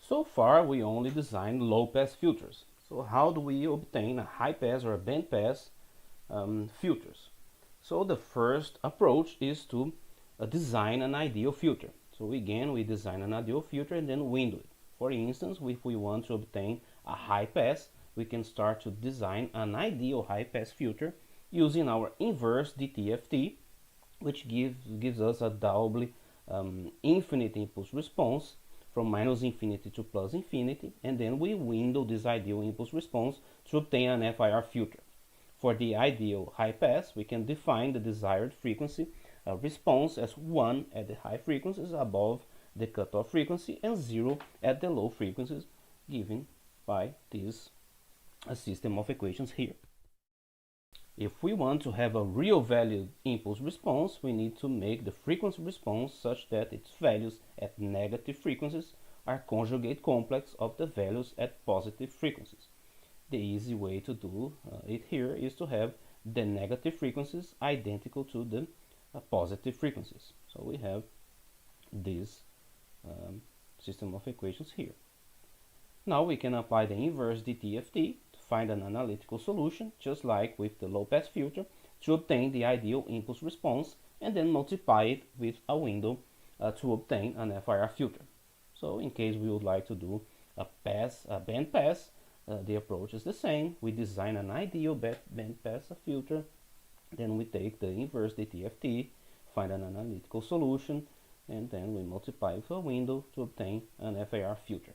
So far, we only designed low-pass filters. So how do we obtain a high-pass or a band-pass filters? So the first approach is to design an ideal filter. So again, we design an ideal filter and then window it. For instance, if we want to obtain a high pass, we can start to design an ideal high pass filter using our inverse DTFT, which gives us a doubly infinite impulse response from minus infinity to plus infinity, and then we window this ideal impulse response to obtain an FIR filter. For the ideal high pass, we can define the desired frequency response as 1 at the high frequencies above the cutoff frequency and 0 at the low frequencies given by this system of equations here. If we want to have a real valued impulse response, we need to make the frequency response such that its values at negative frequencies are conjugate complex of the values at positive frequencies. The easy way to do it here is to have the negative frequencies identical to the positive frequencies. So we have this system of equations here. Now we can apply the inverse DTFT to find an analytical solution, just like with the low-pass filter, to obtain the ideal impulse response and then multiply it with a window to obtain an FIR filter. So in case we would like to do a band pass, the approach is the same. We design an ideal band pass filter, then we take the inverse DTFT, find an analytical solution, and then we multiply with a window to obtain an FIR filter.